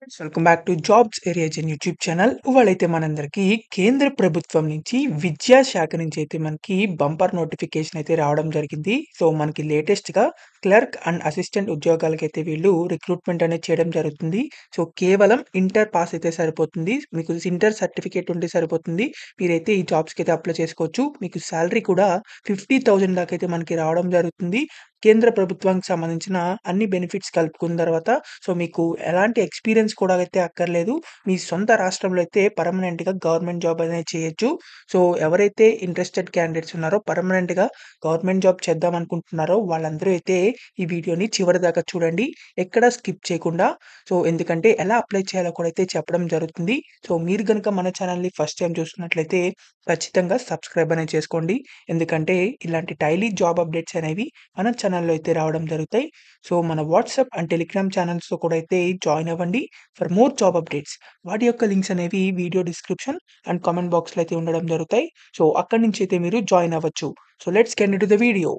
Welcome back to jobs ఏరియాజన్ YouTube channel. ఇవాళైతే మనందరికీ కేంద్ర ప్రభుత్వం నుంచి విద్యా శాఖ నుంచి అయితే మనకి బంపర్ నోటిఫికేషన్ అయితే రావడం జరిగింది. సో మనకి లేటెస్ట్ గా క్లర్క్ అండ్ అసిస్టెంట్ ఉద్యోగాలకైతే వీళ్ళు రిక్రూట్మెంట్ అనేది చేయడం జరుగుతుంది. సో కేవలం ఇంటర్ పాస్ అయితే సరిపోతుంది. మీకు ఇంటర్ సర్టిఫికేట్ ఉంటే సరిపోతుంది. మీరైతే ఈ జాబ్స్ కి అయితే అప్లై చేసుకోవచ్చు. మీకు శాలరీ కూడా 50,000 దాకా అయితే మనకి రావడం జరుగుతుంది. కేంద్ర ప్రభుత్వానికి సంబంధించిన అన్ని బెనిఫిట్స్ కలుపుకున్న తర్వాత సో మీకు ఎలాంటి ఎక్స్‌పీరియన్స్ కూడా అయితే అక్కర్లేదు. మీ సొంత రాష్ట్రంలో అయితే పర్మనెంట్‌గా గవర్నమెంట్ జాబ్ అనేది చేయొచ్చు. సో ఎవరైతే ఇంట్రెస్టెడ్ క్యాండిడేట్స్ ఉన్నారో పర్మనెంట్‌గా గవర్నమెంట్ జాబ్ చేద్దాం అనుకుంటున్నారో వాళ్ళందరూ అయితే ఈ వీడియోని చివరి దాకా చూడండి. ఎక్కడ స్కిప్ చేయకుండా. సో ఎందుకంటే ఎలా అప్లై చేయాలో కూడా అయితే చెప్పడం జరుగుతుంది. సో మీరు గనుక మన ఛానల్‌ని ఫస్ట్ టైమ్ చూస్తున్నట్లయితే ఖచ్చితంగా సబ్స్క్రైబ్ అనేది చేసుకోండి. ఎందుకంటే ఇలాంటి డైలీ జాబ్ అప్డేట్స్ అనేవి మన ఛానల్‌లో అయితే రావడం జరుగుతాయి. సో మన వాట్సాప్ అండ్ టెలిగ్రామ్ ఛానల్స్‌లో కూడా అయితే జాయిన్ అవ్వండి ఫర్ మోర్ జాబ్ అప్డేట్స్. వాటి యొక్క లింక్స్ అనేవి వీడియో డిస్క్రిప్షన్ అండ్ కామెంట్ బాక్స్‌లో అయితే ఉండడం జరుగుతాయి. సో అక్కడి నుంచి అయితే మీరు జాయిన్ అవ్వచ్చు. So let's get into the video.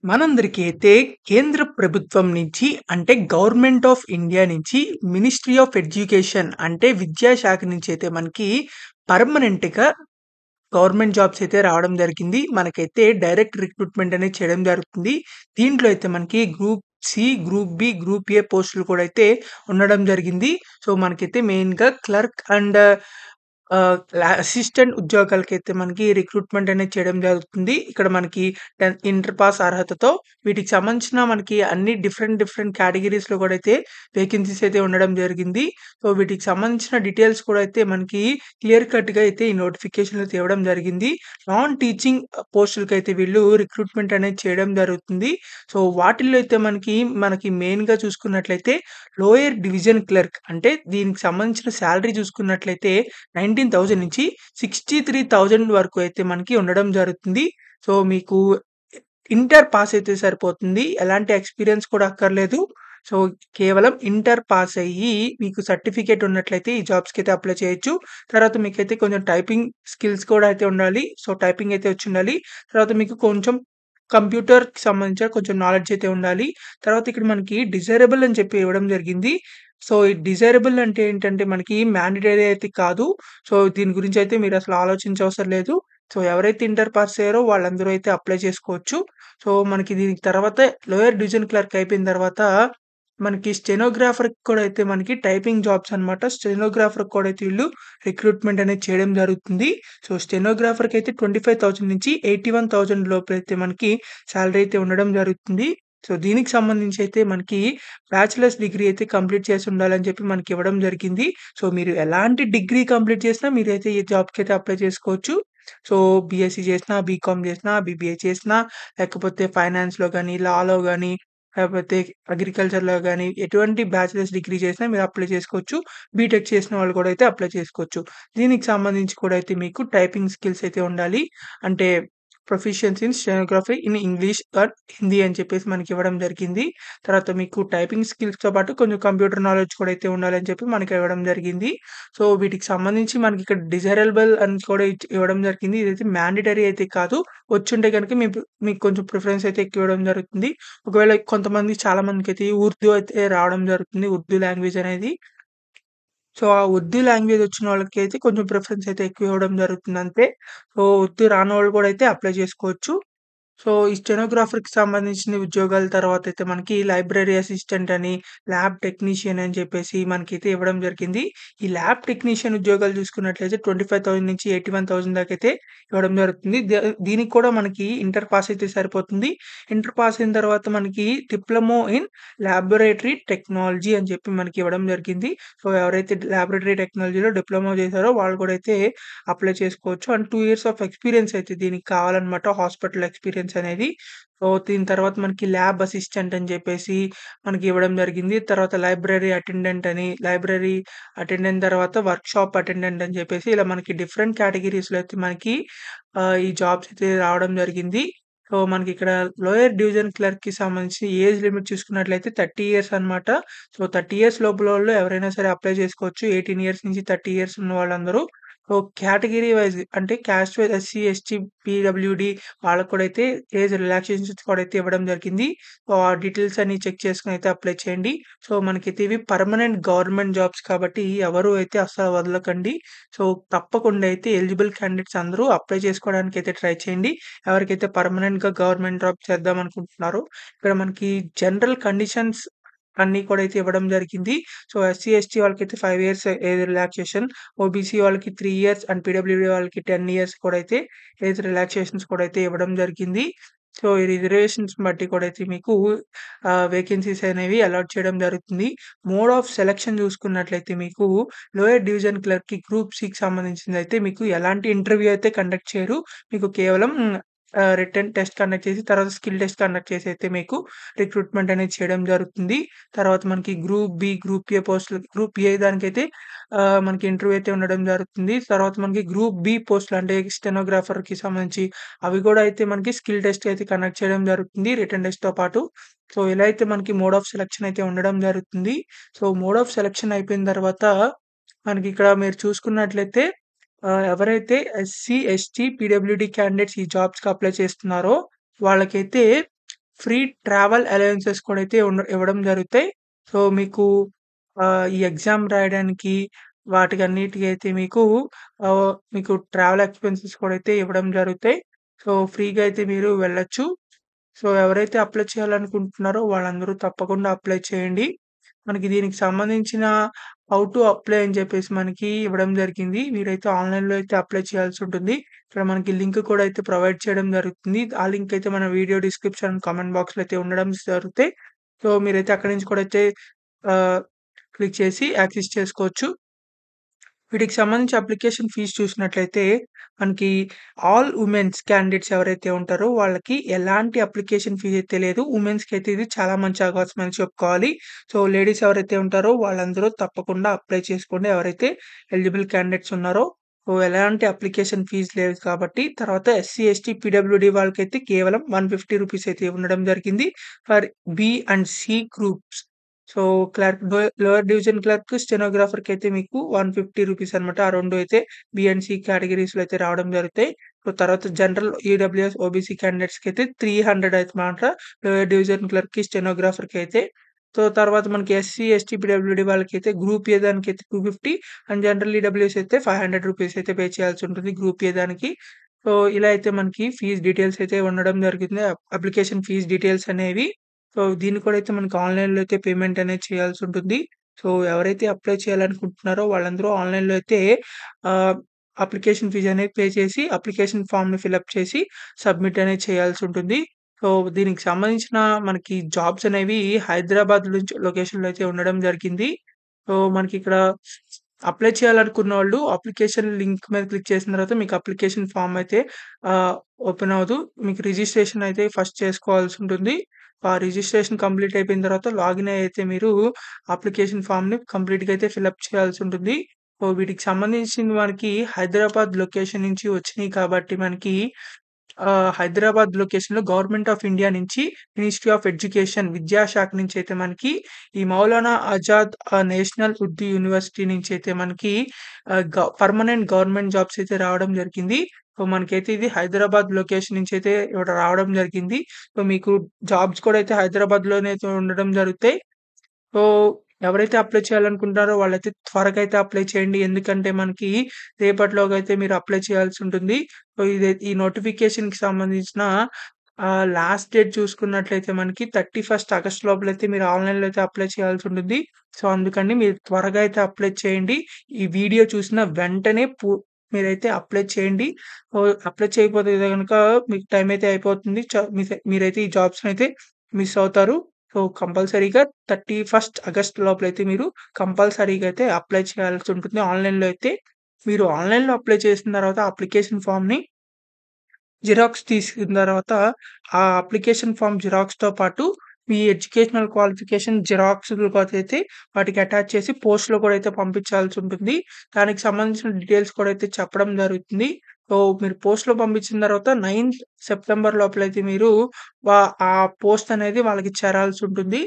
మనందరికీ అయితే కేంద్ర ప్రభుత్వం నుంచి అంటే గవర్నమెంట్ ఆఫ్ ఇండియా నుంచి మినిస్ట్రీ ఆఫ్ ఎడ్యుకేషన్ అంటే విద్యా శాఖ నుంచి అయితే మనకి పర్మనెంట్‌గా గవర్నమెంట్ జాబ్స్ అయితే రావడం జరిగింది. మనకైతే డైరెక్ట్ రిక్రూట్‌మెంట్ అనేది చేయడం జరుగుతుంది. దీంట్లో అయితే మనకి group C, group B, group A పోస్టులు కూడా అయితే ఉండడం జరిగింది. సో మనకైతే మెయిన్‌గా క్లర్క్ అండ్ అసిస్టెంట్ ఉద్యోగాలకైతే మనకి రిక్రూట్‌మెంట్ అనేది చేయడం జరుగుతుంది. ఇక్కడ మనకి ఇంటర్ పాస్ అర్హతతో వీటికి సంబంధించిన మనకి అన్ని డిఫరెంట్ కేటగరీస్‌లో కూడా అయితే వేకెన్సీస్ అయితే ఉండడం జరిగింది. సో వీటికి సంబంధించిన డీటెయిల్స్ కూడా అయితే మనకి క్లియర్ కట్‌గా అయితే ఈ నోటిఫికేషన్‌లో తేవడం జరిగింది. నాన్ టీచింగ్ పోస్టులకైతే వీళ్ళు రిక్రూట్‌మెంట్ అనేది చేయడం జరుగుతుంది. సో వాటిల్లో అయితే మనకి మెయిన్‌గా చూసుకున్నట్లయితే లోయర్ డివిజన్ క్లర్క్ అంటే దీనికి సంబంధించిన సాలరీ చూసుకున్నట్లయితే 19,000 నుంచి 63,000 వరకు అయితే మనకి ఉండడం జరుగుతుంది. సో మీకు ఇంటర్ పాస్ అయితే సరిపోతుంది. ఎలాంటి ఎక్స్‌పీరియన్స్ కూడా అక్కర్లేదు. సో కేవలం ఇంటర్ పాస్ అయ్యి మీకు సర్టిఫికేట్ ఉన్నట్లయితే ఈ జాబ్స్‌కి అయితే అప్లై చేయొచ్చు. తర్వాత మీకైతే కొంచెం టైపింగ్ స్కిల్స్ కూడా అయితే ఉండాలి. సో టైపింగ్ అయితే వచ్చుండాలి. తర్వాత మీకు కొంచెం కంప్యూటర్‌కి సంబంధించిన కొంచెం నాలెడ్జ్ అయితే ఉండాలి. తర్వాత ఇక్కడ మనకి డిజైరబుల్ అని చెప్పి ఇవ్వడం జరిగింది. సో ఈ డిజైరబుల్ అంటే ఏంటంటే మనకి మ్యాండేటరీ అయితే కాదు. సో దీని గురించి అయితే మీరసలు ఆలోచించవసరం లేదు. సో ఎవరైతే ఇంటర్ పాస్ అయ్యారో వాళ్ళందరూ అయితే అప్లై చేసుకోవచ్చు. సో మనకి దీనికి తర్వాత లోయర్ డివిజన్ క్లర్క్ అయిపోయిన తర్వాత మనకి స్టెనోగ్రాఫర్‌కి కూడా అయితే మనకి టైపింగ్ జాబ్స్ అన్నమాట. స్టెనోగ్రాఫర్‌కి కూడా అయితే వీళ్ళు రిక్రూట్‌మెంట్ అనేది చేయడం జరుగుతుంది. సో స్టెనోగ్రాఫర్‌కి అయితే 25,000 నుంచి 81,000 లోపు అయితే మనకి సాలరీ అయితే ఉండడం జరుగుతుంది. సో దీనికి సంబంధించి అయితే మనకి బ్యాచిలర్స్ డిగ్రీ అయితే కంప్లీట్ చేసి ఉండాలని చెప్పి మనకి ఇవ్వడం జరిగింది. సో మీరు ఎలాంటి డిగ్రీ కంప్లీట్ చేసినా మీరైతే ఈ జాబ్‌కి అయితే అప్లై చేసుకోవచ్చు. సో బీఎస్సీ చేసినా, బీకామ్ చేసినా, బీబీఏ చేసినా లేకపోతే ఫైనాన్స్‌లో గాని, లాలో గాని లేకపోతే అగ్రికల్చర్‌లో గాని ఎటువంటి బ్యాచిలర్స్ డిగ్రీ చేసినా మీరు అప్లై చేసుకోవచ్చు. బీటెక్ చేసిన వాళ్ళు కూడా అయితే అప్లై చేసుకోవచ్చు. దీనికి సంబంధించి కూడా అయితే మీకు టైపింగ్ స్కిల్స్ అయితే ఉండాలి. అంటే proficiency in stenography in English are Hindi అని చెప్పేసి మనకి ఇవ్వడం జరిగింది. తర్వాత మీకు టైపింగ్ స్కిల్స్‌తో పాటు కొంచెం కంప్యూటర్ నాలెడ్జ్ కూడా అయితే ఉండాలని చెప్పి మనకి ఇవ్వడం జరిగింది. సో వీటికి సంబంధించి మనకి ఇక్కడ డిజైరబుల్ అని కూడా ఇవ్వడం జరిగింది. ఇదైతే మ్యాండేటరీ అయితే కాదు. వచ్చుంటే గనుక మీకు కొంచెం ప్రిఫరెన్స్ అయితే ఎక్కువ ఇవ్వడం జరుగుతుంది. ఒకవేళ చాలా మందికైతే ఉర్దూ అయితే రావడం జరుగుతుంది. ఉర్దూ లాంగ్వేజ్ అనేది. సో, ఆ ఉర్దూ లాంగ్వేజ్ వచ్చిన వాళ్ళకైతే కొంచెం ప్రిఫరెన్స్ అయితే ఎక్కువ ఇవ్వడం జరుగుతుంది అంతే. సో, ఉర్దూ రానోళ్ళు కూడా అయితే అప్లై చేసుకోవచ్చు. సో, ఈ స్టెనోగ్రాఫర్‌కి సంబంధించిన ఉద్యోగాల తర్వాతయితే మనకి లైబ్రరీ అసిస్టెంట్ అని, ల్యాబ్ టెక్నీషియన్ అని చెప్పేసి మనకైతే ఇవ్వడం జరిగింది. ఈ ల్యాబ్ టెక్నీషియన్ ఉద్యోగాలు చూసుకున్నట్లయితే 25,000 నుంచి 81,000 దాకైతే ఇవ్వడం జరుగుతుంది. దీనికి కూడా మనకి ఇంటర్ పాస్ అయితే సరిపోతుంది. ఇంటర్ పాస్ అయిన తర్వాత మనకి డిప్లొమా ఇన్ లాబొరేటరీ టెక్నాలజీ అని చెప్పి మనకి ఇవ్వడం జరిగింది. సో, ఎవరైతే లాబొరేటరీ టెక్నాలజీలో డిప్లొమా చేశారో వాళ్ళు కూడా అయితే అప్లై చేసుకోవచ్చు. అండ్ 2 ఇయర్స్ ఆఫ్ ఎక్స్‌పీరియన్స్ అయితే దీనికి కావాలన్నమాట. హాస్పిటల్ ఎక్స్‌పీరియన్స్ అనేది. సో, దీని తర్వాత మనకి ల్యాబ్ అసిస్టెంట్ అని చెప్పేసి మనకి ఇవ్వడం జరిగింది. తర్వాత లైబ్రరీ అటెండెంట్ అని, లైబ్రరీ అటెండెంట్ తర్వాత వర్క్‌షాప్ అటెండెంట్ అని చెప్పేసి ఇలా మనకి డిఫరెంట్ కేటగరీస్‌లో అయితే మనకి ఈ జాబ్స్ అయితే రావడం జరిగింది. సో, మనకిక్కడ లోయర్ డివిజన్ క్లర్క్‌కి సంబంధించి ఏజ్ లిమిట్ చూసుకున్నట్లయితే 30 ఇయర్స్ అన్నమాట. సో, 30 ఇయర్స్ లోపలోళ్ళు ఎవరైనా సరే అప్లై చేసుకోవచ్చు. 18 ఇయర్స్ నుంచి 30 ఇయర్స్ ఉన్న వాళ్ళందరూ. సో, కేటగరీ వైస్ అంటే caste wise SC, ST, PWD వాళ్ళకి కూడా అయితే ఏజ్ రిలాక్సేషన్స్ కూడా అయితే ఇవ్వడం జరిగింది. సో, ఆ డీటెయిల్స్ అన్ని చెక్ చేసుకొని అయితే అప్లై చేయండి. సో, మనకైతే ఇవి పర్మనెంట్ గవర్నమెంట్ జాబ్స్ కాబట్టి ఎవరు అయితే అస్సలు వదలకండి. సో, తప్పకుండా అయితే ఎలిజిబుల్ క్యాండిడేట్స్ అందరూ అప్లై చేసుకోవడానికైతే ట్రై చేయండి. ఎవరికైతే పర్మనెంట్‌గా గవర్నమెంట్ జాబ్ చేద్దాం అనుకుంటున్నారో ఇక్కడ మనకి జనరల్ కండిషన్స్ అన్నీ కూడా అయితే ఇవ్వడం జరిగింది. సో, ఎస్సీ, ఎస్టీ వాళ్ళకైతే 5 ఇయర్స్ ఏజ్ రిలాక్సేషన్, ఓబీసీ వాళ్ళకి 3 ఇయర్స్ అండ్ పీడబ్ల్యూడీ వాళ్ళకి 10 ఇయర్స్ కూడా అయితే ఏజ్ రిలాక్సేషన్స్ కూడా అయితే ఇవ్వడం జరిగింది. సో, ఈ రిజర్వేషన్స్‌ని బట్టి కూడా అయితే మీకు వేకెన్సీస్ అనేవి అలాట్ చేయడం జరుగుతుంది. మోడ్ ఆఫ్ సెలక్షన్ చూసుకున్నట్లయితే మీకు లోయర్ డివిజన్ క్లర్క్‌కి గ్రూప్ సికి సంబంధించిందయితే మీకు ఎలాంటి ఇంటర్వ్యూ అయితే కండక్ట్ చేయరు. మీకు కేవలం రిటన్ టెస్ట్ కండక్ట్ చేసి తర్వాత స్కిల్ టెస్ట్ కండక్ట్ చేసి అయితే మీకు రిక్రూట్‌మెంట్ అనేది చేయడం జరుగుతుంది. తర్వాత మనకి గ్రూప్ బి, గ్రూప్ ఏ పోస్టులు గ్రూప్ ఏ దానికైతే మనకి ఇంటర్వ్యూ అయితే ఉండడం జరుగుతుంది. తర్వాత మనకి గ్రూప్ బి పోస్టులు అంటే స్టెనోగ్రాఫర్‌కి సంబంధించి అవి కూడా అయితే మనకి స్కిల్ టెస్ట్ అయితే కండక్ట్ చేయడం జరుగుతుంది రిటన్ టెస్ట్‌తో పాటు. సో, ఇలా అయితే మనకి మోడ్ ఆఫ్ సెలక్షన్ అయితే ఉండడం జరుగుతుంది. సో, మోడ్ ఆఫ్ సెలక్షన్ అయిపోయిన తర్వాత మనకిక్కడ మీరు చూసుకున్నట్లయితే ఎవరైతే ఎస్సీ, ఎస్టీ, పీడబ్ల్యూడీ క్యాండిడేట్స్ ఈ జాబ్స్‌కి అప్లై చేస్తున్నారో వాళ్ళకైతే ఫ్రీ ట్రావెల్ అలవెన్సెస్ కూడా అయితే ఇవ్వడం జరుగుతాయి. సో, మీకు ఈ ఎగ్జామ్ రాయడానికి వాటికన్నిటికి అయితే మీకు ట్రావెల్ ఎక్స్‌పెన్సెస్ కూడా అయితే ఇవ్వడం జరుగుతాయి. సో, ఫ్రీగా అయితే మీరు వెళ్ళొచ్చు. సో, ఎవరైతే అప్లై చేయాలనుకుంటున్నారో వాళ్ళందరూ తప్పకుండా అప్లై చేయండి. మనకి దీనికి సంబంధించిన హౌ టు అప్లై అని చెప్పేసి మనకి ఇవ్వడం జరిగింది. మీరైతే ఆన్‌లైన్‌లో అయితే అప్లై చేయాల్సుంటుంది. ఇక్కడ మనకి లింక్ కూడా అయితే ప్రొవైడ్ చేయడం జరుగుతుంది. ఆ లింక్ అయితే మన వీడియో డిస్క్రిప్షన్, కామెంట్ బాక్స్‌లో అయితే ఉండడం జరుగుతాయి. సో, మీరైతే అక్కడి నుంచి కూడా అయితే ఆహ్, క్లిక్ చేసి యాక్సెస్ చేసుకోవచ్చు. వీటికి సంబంధించి అప్లికేషన్ ఫీస్ చూసినట్లయితే, మనకి ఆల్ వుమెన్స్ క్యాండిడేట్స్ ఎవరైతే ఉంటారో వాళ్ళకి ఎలాంటి అప్లికేషన్ ఫీజ్ అయితే లేదు. వుమెన్స్‌కైతే ఇది చాలా మంచి అవకాశం అని చెప్పుకోవాలి. సో, లేడీస్ ఎవరైతే ఉంటారో వాళ్ళందరూ తప్పకుండా అప్లై చేసుకోండి. ఎవరైతే ఎలిజిబుల్ క్యాండిడేట్స్ ఉన్నారో. సో, ఎలాంటి అప్లికేషన్ ఫీజ్ లేదు కాబట్టి. తర్వాత ఎస్సీ, ఎస్టీ, పీడబ్ల్యూడీ వాళ్ళకైతే కేవలం రూ. 150 అయితే ఉండడం జరిగింది. For B and C groups. So, clerk lower division clerk, స్టెనోగ్రాఫర్‌కైతే మీకు రూ. 150 అనమాట. ఆ 2 అయితే బి అండ్ సి కేటగరీస్‌లో అయితే రావడం జరుగుతాయి. సో, తర్వాత జనరల్ ఈడబ్ల్యూఎస్, ఓబీసీ క్యాండిడేట్స్‌కైతే 300 అయితమాట. లోయర్ డివిజన్ క్లర్క్‌కి, స్టెనోగ్రాఫర్‌కైతే. సో, తర్వాత మనకి ఎస్సీ, ఎస్టీ, పీడబ్ల్యూడీ వాళ్ళకైతే గ్రూప్ ఏ దానికైతే 250 అండ్ జనరల్ ఈడబ్ల్యూఎస్ అయితే రూ. 500 అయితే పే చేయాల్సి ఉంటుంది గ్రూప్ ఏ దానికి. సో, ఇలా అయితే మనకి ఫీస్ డీటెయిల్స్ అయితే ఉండడం జరిగింది. అప్లికేషన్ ఫీస్ డీటెయిల్స్ అనేవి. సో, దీన్ని కూడా అయితే మనకి ఆన్‌లైన్‌లో అయితే పేమెంట్ అనేది చేయాల్సుంటుంది. సో, ఎవరైతే అప్లై చేయాలనుకుంటున్నారో వాళ్ళందరూ ఆన్‌లైన్‌లో అయితే ఆహ్, అప్లికేషన్ ఫీజ్ అనేది పే చేసి, అప్లికేషన్ ఫార్మ్‌ని ఫిలప్ చేసి సబ్మిట్ అనేది చేయాల్సుంటుంది. సో, దీనికి సంబంధించిన మనకి జాబ్స్ అనేవి హైదరాబాద్ నుంచి లొకేషన్‌లో అయితే ఉండడం జరిగింది. సో, మనకిక్కడ అప్లై చేయాలనుకున్నోళ్ళు అప్లికేషన్ లింక్ మీద క్లిక్ చేసిన తర్వాత మీకు అప్లికేషన్ ఫార్మ్ అయితే ఆహ్, ఓపెన్ అవ్వదు. మీకు రిజిస్ట్రేషన్ అయితే ఫస్ట్ చేసుకోవాల్సుంటుంది. ఆ రిజిస్ట్రేషన్ కంప్లీట్ అయిపోయిన తర్వాత లాగిన్ అయితే మీరు అప్లికేషన్ ఫార్మ్‌ని కంప్లీట్‌గా అయితే ఫిలప్ చేయాల్సుంటుంది. సో, వీటికి సంబంధించింది మనకి హైదరాబాద్ లొకేషన్ నుంచి వచ్చినియి కాబట్టి మనకి హైదరాబాద్ లొకేషన్‌లో గవర్నమెంట్ ఆఫ్ ఇండియా నుంచి మినిస్ట్రీ ఆఫ్ ఎడ్యుకేషన్ విద్యాశాఖ నుంచి అయితే మనకి ఈ మౌలానా ఆజాద్ నేషనల్ ఉర్దూ యూనివర్సిటీ నుంచి అయితే మనకి పర్మనెంట్ గవర్నమెంట్ జాబ్స్ అయితే రావడం జరిగింది. సో, మనకైతే ఇది హైదరాబాద్ లొకేషన్ నుంచి అయితే ఇక్కడ రావడం జరిగింది. సో, మీకు జాబ్స్ కూడా అయితే హైదరాబాద్‌లోనే అయితే ఉండడం జరుగుతాయి. సో, ఎవరైతే అప్లై చేయాలనుకుంటున్నారో వాళ్ళైతే త్వరగా అయితే అప్లై చేయండి. ఎందుకంటే మనకి రేపటిలోగా అయితే మీరు అప్లై చేయాల్సుంటుంది. సో, ఈ నోటిఫికేషన్‌కి సంబంధించిన లాస్ట్ డేట్ చూసుకున్నట్లయితే మనకి 31 ఆగస్ట్ లోపలైతే మీరు ఆన్‌లైన్‌లో అయితే అప్లై చేయాల్సుంటుంది. సో, అందుకని మీరు త్వరగా అయితే అప్లై చేయండి. ఈ వీడియో చూసిన వెంటనే మీరైతే అప్లై చేయండి. అప్లై చేయకపోతే గనక మీకు టైం అయితే అయిపోతుంది. మీరైతే ఈ జాబ్స్‌నైతే మిస్ అవుతారు. సో, కంపల్సరీగా 31 ఆగస్ట్ లోపలైతే మీరు కంపల్సరీగా అయితే అప్లై చేయాల్సుంటుంది. ఆన్‌లైన్‌లో అయితే మీరు ఆన్‌లైన్‌లో అప్లై చేసిన తర్వాత అప్లికేషన్ ఫార్మ్‌ని జిరాక్స్ తీసుకున్న తర్వాత ఆ అప్లికేషన్ ఫార్మ్ జిరాక్స్‌తో పాటు మీ ఎడ్యుకేషనల్ క్వాలిఫికేషన్ జిరాక్స్‌లు కూడా అయితే వాటికి అటాచ్ చేసి పోస్ట్‌లో కూడా అయితే పంపించాల్సుంటుంది. దానికి సంబంధించిన డీటెయిల్స్ కూడా అయితే చెప్పడం జరుగుతుంది. సో, మీరు పోస్ట్‌లో పంపించిన తర్వాత 9థ్ సెప్టెంబర్ లోపలైతే మీరు ఆ పోస్ట్ అనేది వాళ్ళకి చేరాల్సుంటుంది.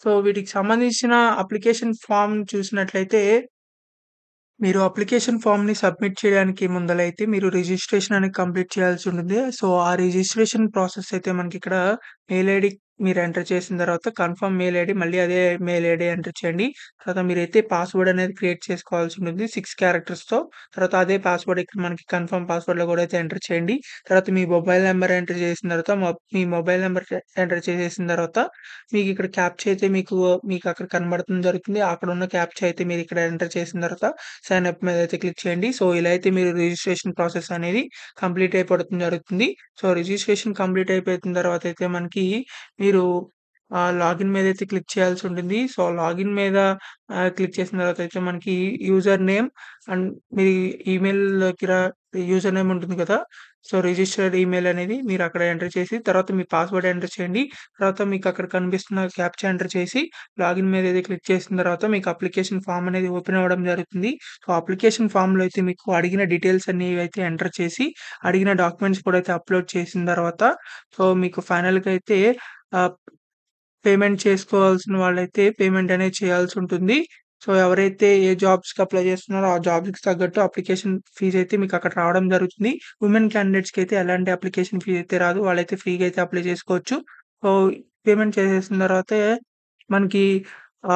సో, వీటికి సంబంధించిన అప్లికేషన్ ఫార్మ్ చూసినట్లయితే మీరు అప్లికేషన్ ఫార్మ్‌ని సబ్మిట్ చేయడానికి ముందలైతే మీరు రిజిస్ట్రేషన్ అనేది కంప్లీట్ చేయాల్సి ఉంటుంది. సో, ఆ రిజిస్ట్రేషన్ ప్రాసెస్ అయితే మనకిక్కడ మెయిల్ ఐడీ మీరు ఎంటర్ చేసిన తర్వాత కన్ఫర్మ్ మెయిల్ ఐడీ మళ్ళీ అదే మెయిల్ ఐడీ ఎంటర్ చేయండి. తర్వాత మీరైతే పాస్వర్డ్ అనేది క్రియేట్ చేసుకోవాల్సి ఉంటుంది 6 క్యారెక్టర్స్‌తో. తర్వాత అదే పాస్వర్డ్ ఇక్కడ మనకి కన్ఫర్మ్ పాస్వర్డ్‌లో కూడా అయితే ఎంటర్ చేయండి. తర్వాత మీ మొబైల్ నంబర్ ఎంటర్ చేసిన తర్వాత మీ మొబైల్ నంబర్ ఎంటర్ చేసేసిన తర్వాత మీకిక్కడ క్యాప్చా అయితే మీకక్కడ కనబడతం జరుగుతుంది. అక్కడున్న క్యాప్చా అయితే మీరిక్కడ ఎంటర్ చేసిన తర్వాత సైన్ అప్ మీద అయితే క్లిక్ చేయండి. సో, ఇలా అయితే మీరు రిజిస్ట్రేషన్ ప్రాసెస్ అనేది కంప్లీట్ అయిపోవడం జరుగుతుంది. సో, రిజిస్ట్రేషన్ కంప్లీట్ అయిపోయిన తర్వాత అయితే మనకి మీరు లాగిన్ మీదైతే క్లిక్ చేయాల్సి ఉంటుంది. సో, లాగిన్ మీద క్లిక్ చేసిన తర్వాత అయితే మనకి user name and me email దగ్గర యూజర్ నేమ్ ఉంటుంది కదా! సో, రిజిస్టర్డ్ ఈమెయిల్ అనేది మీరు అక్కడ ఎంటర్ చేసి తర్వాత మీ పాస్వర్డ్ ఎంటర్ చేయండి. తర్వాత మీకు అక్కడ కనిపిస్తున్న క్యాప్చా ఎంటర్ చేసి లాగిన్ మీద అయితే క్లిక్ చేసిన తర్వాత మీకు అప్లికేషన్ ఫార్మ్ అనేది ఓపెన్ అవ్వడం జరుగుతుంది. సో, అప్లికేషన్ ఫార్మ్‌లో అయితే మీకు అడిగిన డీటెయిల్స్ అనేవి అయితే ఎంటర్ చేసి, అడిగిన డాక్యుమెంట్స్ కూడా అయితే అప్‌లోడ్ చేసిన తర్వాత సో, మీకు ఫైనల్‌గా అయితే ఆహ్, పేమెంట్ చేసుకోవాల్సిన వాళ్ళైతే పేమెంట్ అనేది చేయాల్సుంటుంది. సో, ఎవరైతే ఏ జాబ్స్‌కి అప్లై చేస్తున్నారో ఆ జాబ్స్‌కి తగ్గట్టు అప్లికేషన్ ఫీజ్ అయితే మీకు అక్కడ రావడం జరుగుతుంది. ఉమెన్ క్యాండిడేట్స్‌కి అయితే ఎలాంటి అప్లికేషన్ ఫీ అయితే రాదు. వాళ్ళైతే ఫ్రీగా అయితే అప్లై చేసుకోవచ్చు. సో, పేమెంట్ చేసేసిన తర్వాతే మనకి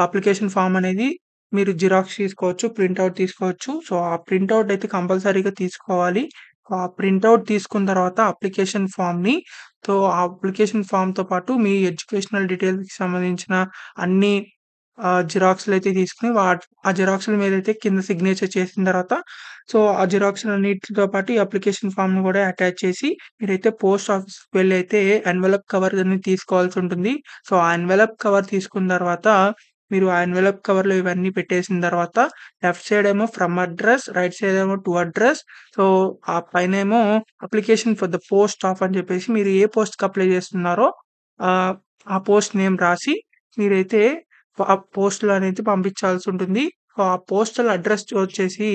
అప్లికేషన్ ఫార్మ్ అనేది మీరు జిరాక్స్ తీసుకోవచ్చు, ప్రింటౌట్ తీసుకోవచ్చు. సో, ఆ ప్రింటౌట్ అయితే కంపల్సరీగా తీసుకోవాలి. ఆ ప్రింటౌట్ తీసుకున్న తర్వాత అప్లికేషన్ ఫార్మ్‌ని ఆ అప్లికేషన్ ఫార్మ్‌తో పాటు మీ ఎడ్యుకేషనల్ డీటెయిల్స్‌కి సంబంధించిన అన్ని జిరాక్స్‌లయితే తీసుకొని ఆ జిరాక్స్‌ల మీదైతే కింద సిగ్నేచర్ చేసిన తర్వాత సో, ఆ జిరాక్స్‌లన్నిటితో పాటు ఈ అప్లికేషన్ ఫార్మ్‌ని కూడా అటాచ్ చేసి మీరైతే పోస్ట్ ఆఫీస్‌కి వెళ్లి అయితే ఎన్వలప్ కవర్ అనేది తీసుకోవాల్సుంటుంది. సో, ఆ ఎన్వలప్ కవర్ తీసుకున్న తర్వాత మీరు ఆ ఎన్వలప్ కవర్‌లో ఇవన్నీ పెట్టేసిన తర్వాత లెఫ్ట్ సైడ్ ఏమో ఫ్రమ్ అడ్రస్, రైట్ సైడ్ ఏమో టు అడ్రస్. సో, ఆ పైనేమో application for the post of అని చెప్పేసి మీరు ఏ పోస్ట్‌కి అప్లై చేస్తున్నారో ఆహ్, ఆ పోస్ట్ నేమ్ రాసి మీరైతే ఆ పోస్ట్‌లో అనేది పంపించాల్సుంటుంది. సో, ఆ పోస్టల్ అడ్రస్ వచ్చేసి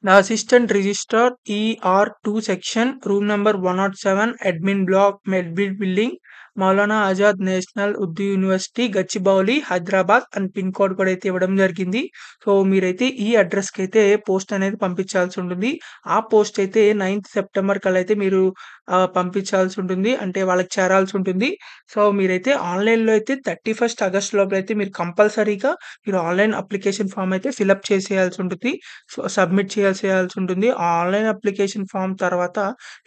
The assistant registrar ER2 section, room number 107, admin building, Maulana Azad national Urdu university Gachibowli Hyderabad అని పిన్ కోడ్ కూడా అయితే ఇవ్వడం జరిగింది. సో, మీరైతే ఈ అడ్రస్‌కైతే పోస్ట్ అనేది పంపించాల్సి ఉంటుంది. ఆ పోస్ట్ అయితే 9థ్ సెప్టెంబర్ కల్లా అయితే మీరు పంపించాల్సి ఉంటుంది. అంటే వాళ్ళకి చేరాల్సి ఉంటుంది. సో, మీరైతే ఆన్‌లైన్‌లో అయితే 31st ఆగస్ట్ లోపల అయితే మీరు కంపల్సరీగా మీరు ఆన్‌లైన్ అప్లికేషన్ ఫార్మ్ అయితే ఫిలప్ చేసేయాల్సి ఉంటుంది. సో, సబ్మిట్ చేయాల్సి ఉంటుంది. ఆ ఆన్‌లైన్ అప్లికేషన్ ఫార్మ్ తర్వాత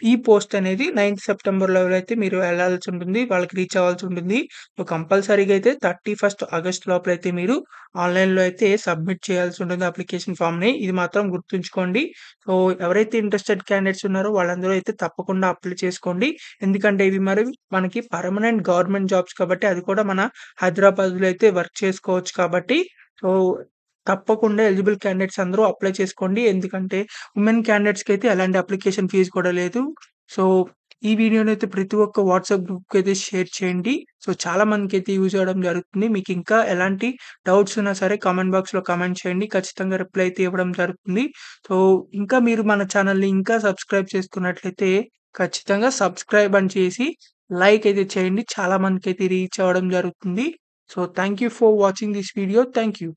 ఈ పోస్ట్ అనేది 9థ్ సెప్టెంబర్‌లో అయితే మీరు ఎళ్ళాల్సి ఉంటుంది. వాళ్ళకి రీచ్ అవ్వాల్సి ఉంటుంది. సో, కంపల్సరీగా అయితే 31st ఆగస్ట్ లోపలైతే మీరు ఆన్‌లైన్‌లో అయితే సబ్మిట్ చేయాల్సి ఉంటుంది అప్లికేషన్ ఫార్మ్‌ని. ఇది మాత్రం గుర్తుంచుకోండి. సో, ఎవరైతే ఇంట్రెస్టెడ్ క్యాండిడేట్స్ ఉన్నారో వాళ్ళందరూ అయితే తప్పకుండా అప్లై చేసుకోండి. ఎందుకంటే ఇవి మరి మనకి పర్మనెంట్ గవర్నమెంట్ జాబ్స్ కాబట్టి అది కూడా మన హైదరాబాద్‌లో అయితే వర్క్ చేసుకోవచ్చు కాబట్టి సో తప్పకుండా ఎలిజిబుల్ క్యాండిడేట్స్ అందరూ అప్లై చేసుకోండి. ఎందుకంటే ఉమెన్ క్యాండిడేట్స్‌కైతే ఎలాంటి అప్లికేషన్ ఫీస్ కూడా లేదు. సో, ఈ వీడియోనైతే ప్రతి ఒక్క వాట్సాప్ గ్రూప్‌కైతే షేర్ చేయండి. సో, చాలా మందికైతే యూజ్ అవ్వడం జరుగుతుంది. మీకింకా ఎలాంటి డౌట్స్ ఉన్నా సరే కామెంట్ బాక్స్‌లో కామెంట్ చేయండి. ఖచ్చితంగా రిప్లై అయితే ఇవ్వడం జరుగుతుంది. సో, ఇంకా మీరు మన ఛానెల్‌ని ఇంకా సబ్స్క్రైబ్ చేసుకున్నట్లయితే ఖచ్చితంగా సబ్స్క్రైబ్ అని చేసి లైక్ అయితే చేయండి. చాలా మందికైతే రీచ్ అవ్వడం జరుగుతుంది. So, thank you for watching this video. Thank you.